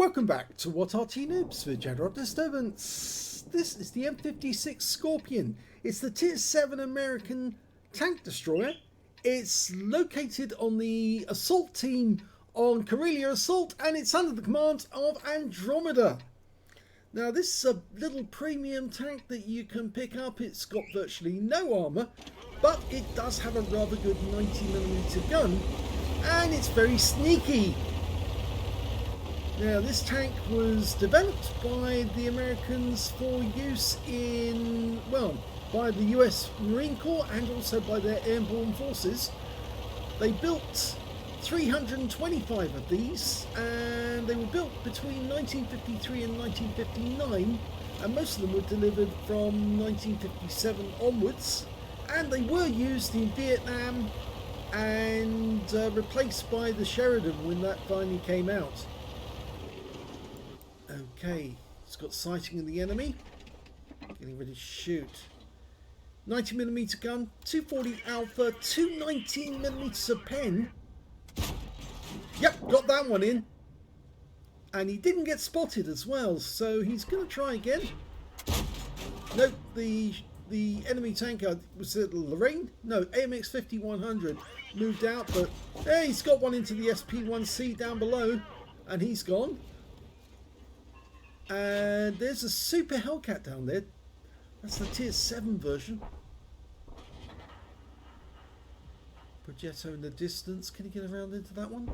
Welcome back to What Arty Noobs for General Disturbance. This is the M56 Scorpion. It's the Tier 7 American tank destroyer. It's located on the assault team on Karelia Assault, and it's under the command of Andromedaa. Now this is a little premium tank that you can pick up. It's got virtually no armour, but it does have a rather good 90mm gun, and it's very sneaky. Now this tank was developed by the Americans for use in, well, by the US Marine Corps and also by their airborne forces. They built 325 of these, and they were built between 1953 and 1959, and most of them were delivered from 1957 onwards, and they were used in Vietnam and replaced by the Sheridan when that finally came out. Okay, it's got sighting of the enemy, getting ready to shoot. 90mm gun, 240 alpha, 219mm of pen. Yep, got that one in. And he didn't get spotted as well, so he's going to try again. Nope, the enemy tanker, was it Lorraine? No, AMX 100 moved out, but hey, he's got one into the SP1C down below, and he's gone. And there's a Super Hellcat down there. That's the Tier 7 version. Progetto in the distance. Can he get around into that one?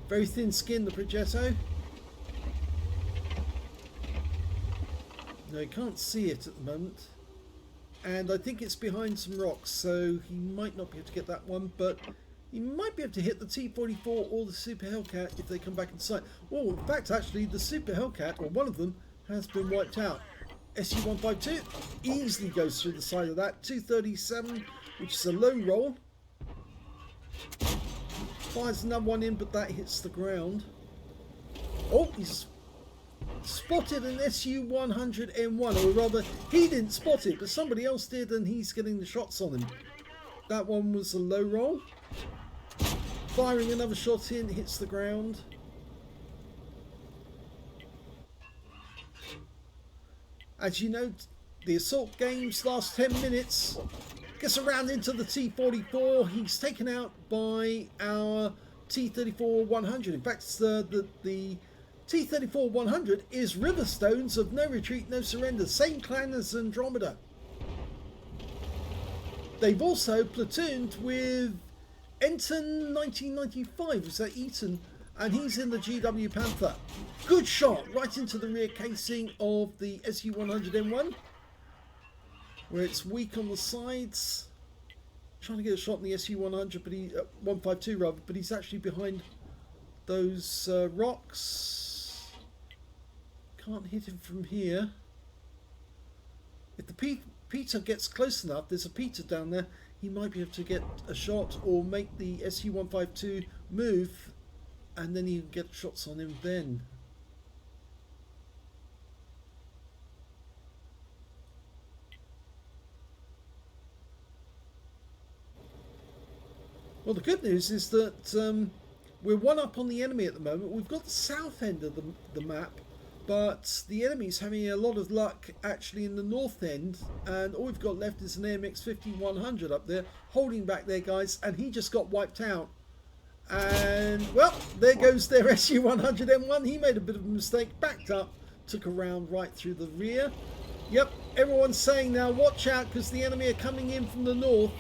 Very thin skin, the Progetto. No, he can't see it at the moment. And I think it's behind some rocks, so he might not be able to get that one, but he might be able to hit the T-44 or the Super Hellcat if they come back in sight. Well, in fact, actually, the Super Hellcat, or one of them, has been wiped out. SU-152 easily goes through the side of that. 237, which is a low roll. Fires another one in, but that hits the ground. Oh, he's spotted an SU-100M1, or rather, he didn't spot it, but somebody else did, and he's getting the shots on him. That one was a low roll. Firing another shot in, hits the ground. As you know, the assault games last 10 minutes. Gets around into the T-44. He's taken out by our T-34-100. In fact, the T-34-100 is Riverstones of No Retreat, No Surrender. Same clan as Andromedaa. They've also platooned with Enton 1995, is that Eaton, and he's in the GW Panther. Good shot right into the rear casing of the SU-100M1, where it's weak on the sides. Trying to get a shot on the SU-100, but 152 rather, but he's actually behind those rocks. Can't hit him from here. If the Peter gets close enough, there's a Peter down there, he might be able to get a shot or make the SU-152 move, and then you can get shots on him then. Well, the good news is that we're one up on the enemy at the moment. We've got the south end of the map, but the enemy's having a lot of luck actually in the north end, and all we've got left is an AMX 100 up there, holding back their guys, and he just got wiped out. And, well, there goes their SU-100M1. He made a bit of a mistake, backed up, took a round right through the rear. Yep, everyone's saying now, watch out, because the enemy are coming in from the north.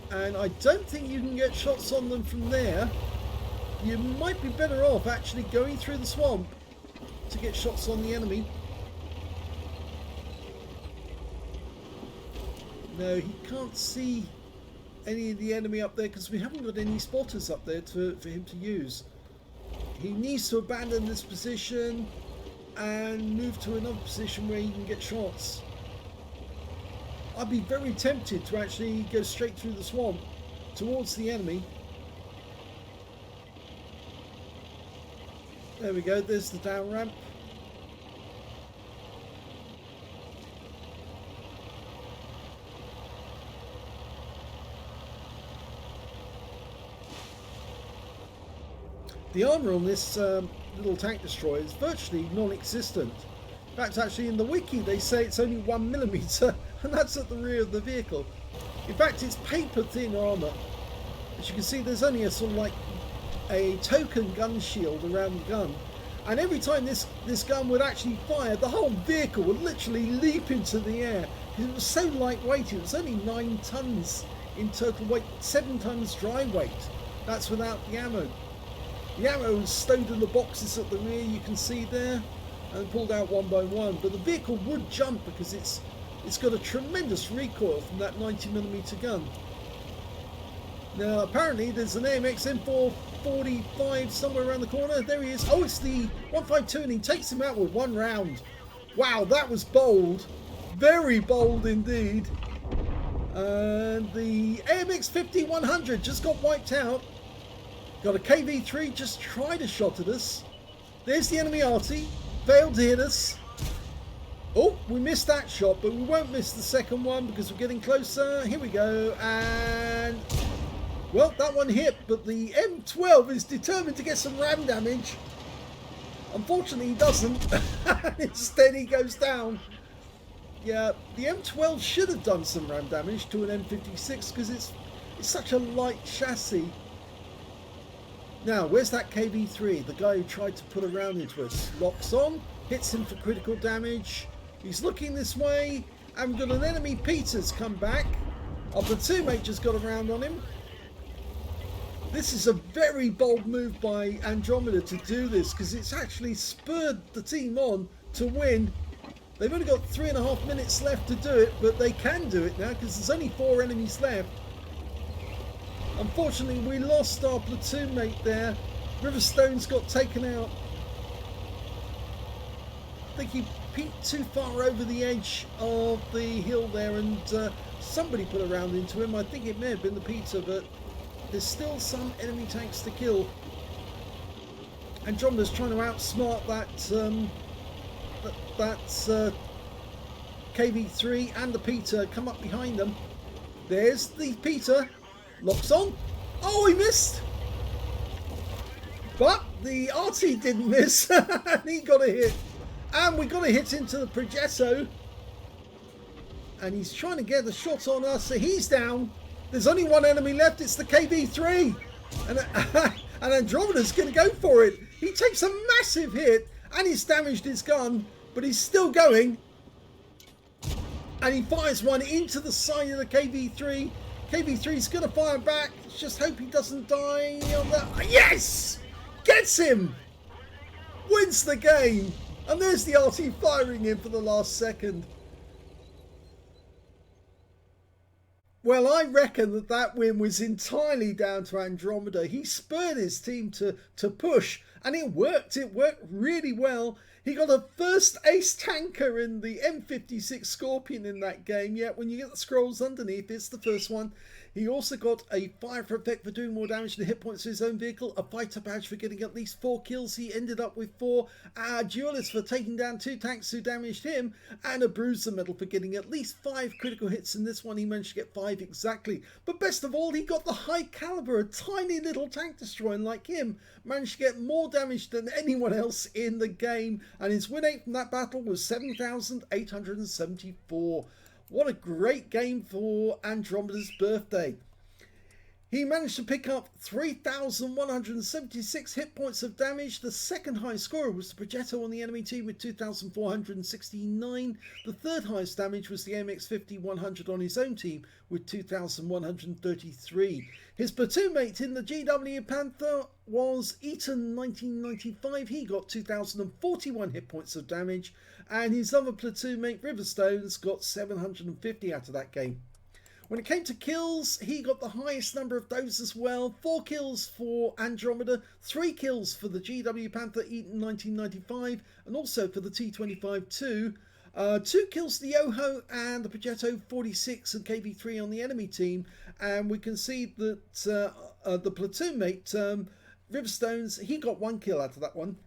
And I don't think you can get shots on them from there. You might be better off actually going through the swamp to get shots on the enemy. No, he can't see any of the enemy up there because we haven't got any spotters up there for him to use. He needs to abandon this position and move to another position where he can get shots. I'd be very tempted to actually go straight through the swamp towards the enemy. There we go, there's the down ramp. The armour on this little tank destroyer is virtually non-existent. In fact, actually in the wiki they say it's only 1mm, and that's at the rear of the vehicle. In fact, it's paper thin armour. As you can see, there's only a sort of like a token gun shield around the gun, and every time this gun would actually fire, the whole vehicle would literally leap into the air. It was so lightweight. It was only 9 tons in total weight, 7 tons dry weight. That's without the ammo. The ammo is stowed in the boxes at the rear, you can see there, and pulled out one by one. But the vehicle would jump because it's got a tremendous recoil from that 90mm gun. Now apparently there's an AMX M445 somewhere around the corner. There he is. Oh, it's the 152, and he takes him out with 1 round. Wow, that was bold. Very bold indeed. And the AMX 5100 just got wiped out. Got a KV3 just tried a shot at us. There's the enemy Arty. Failed to hit us. Oh, we missed that shot, but we won't miss the second one because we're getting closer. Here we go. And, well, that one hit, but the M12 is determined to get some RAM damage. Unfortunately, he doesn't. Instead, he goes down. Yeah, the M12 should have done some RAM damage to an M56 because it's such a light chassis. Now, where's that KV3? The guy who tried to put a round into us. Locks on, hits him for critical damage. He's looking this way, and we've got an enemy Peters come back. Our platoon mate just got a round on him. This is a very bold move by Andromeda to do this because it's actually spurred the team on to win. They've only got 3.5 minutes left to do it, but they can do it now because there's only 4 enemies left. Unfortunately, we lost our platoon mate there. Riverstone's got taken out. I think he peeked too far over the edge of the hill there, and somebody put a round into him. I think it may have been the Peter, but there's still some enemy tanks to kill. Andromeda's trying to outsmart that KV3 and the Peter. Come up behind them. There's the Peter. Locks on. Oh, he missed. But the Arty didn't miss. And he got a hit. And we got a hit into the Progetto. And he's trying to get the shot on us. So he's down. There's only one enemy left. It's the KV3. And Andromeda's going to go for it. He takes a massive hit. And he's damaged his gun. But he's still going. And he fires one into the side of the KV3. KV3's going to fire back. Let's just hope he doesn't die on that. Yes! Gets him! Wins the game. And there's the Arty firing in for the last second. Well, I reckon that win was entirely down to Andromeda. He spurred his team to push, and it worked. It worked really well. He got a first ace tanker in the M56 Scorpion in that game. Yet when you get the scrolls underneath, it's the first one. He also got a fire effect for doing more damage to hit points to his own vehicle, a fighter badge for getting at least 4 kills. He ended up with 4, a duelist for taking down 2 tanks who damaged him, and a bruiser medal for getting at least 5 critical hits. In this one, he managed to get 5 exactly. But best of all, he got the high caliber, a tiny little tank destroyer, and like him, managed to get more damage than anyone else in the game. And his win rate from that battle was 7,874. What a great game for Andromeda's birthday. He managed to pick up 3,176 hit points of damage. The second highest scorer was the Progetto on the enemy team with 2,469. The third highest damage was the MX 5100 on his own team with 2,133. His platoon mate in the GW Panther was Eaton 1995. He got 2,041 hit points of damage. And his other platoon mate Riverstone's got 750 out of that game. When it came to kills, he got the highest number of those as well. 4 kills for Andromeda, 3 kills for the GW Panther Eaton 1995, and also for the T25-2. 2 kills for the Yoho and the Progetto 46 and KV3 on the enemy team. And we can see that the platoon mate, Riverstones, he got 1 kill out of that one.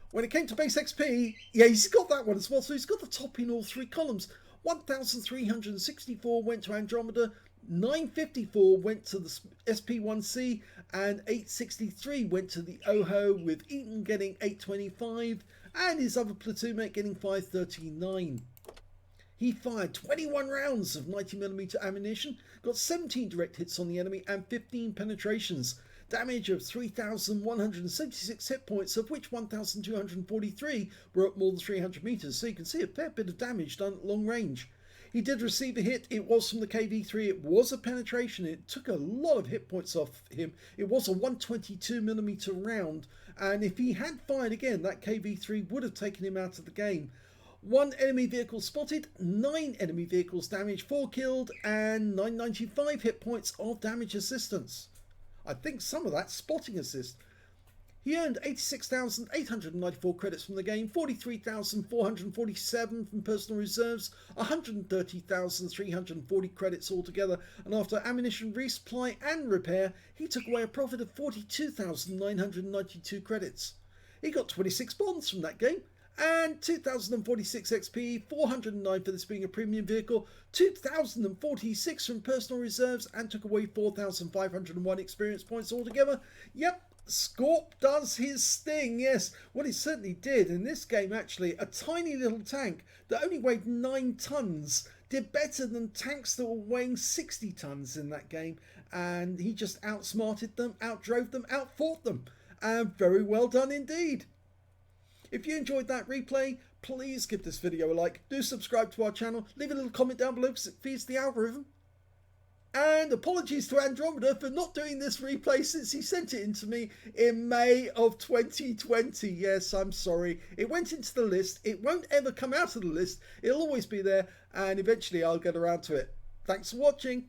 When it came to base XP, yeah, he's got that one as well. So he's got the top in all 3 columns. 1,364 went to Andromeda, 954 went to the SP1C, and 863 went to the OHO, with Eaton getting 825 and his other platoon mate getting 539. He fired 21 rounds of 90mm ammunition, got 17 direct hits on the enemy and 15 penetrations. Damage of 3,176 hit points, of which 1,243 were at more than 300 metres, so you can see a fair bit of damage done at long range. He did receive a hit. It was from the KV3. It was a penetration. It took a lot of hit points off him. It was a 122mm round, and if he had fired again, that KV3 would have taken him out of the game. 1 enemy vehicle spotted, 9 enemy vehicles damaged, 4 killed, and 995 hit points of damage assistance. I think some of that's spotting assist. He earned 86,894 credits from the game, 43,447 from personal reserves, 130,340 credits altogether, and after ammunition resupply and repair, he took away a profit of 42,992 credits. He got 26 bonds from that game, and 2,046 XP, 409 for this being a premium vehicle, 2,046 from personal reserves, and took away 4,501 experience points altogether. Yep, Scorp does his thing, yes. What he certainly did in this game, actually, a tiny little tank that only weighed 9 tons did better than tanks that were weighing 60 tons in that game, and he just outsmarted them, outdrove them, outfought them, and very well done indeed. If you enjoyed that replay, please give this video a like, do subscribe to our channel, leave a little comment down below because it feeds the algorithm. And apologies to Andromeda for not doing this replay since he sent it in to me in May of 2020. Yes, I'm sorry. It went into the list. It won't ever come out of the list. It'll always be there, and eventually I'll get around to it. Thanks for watching.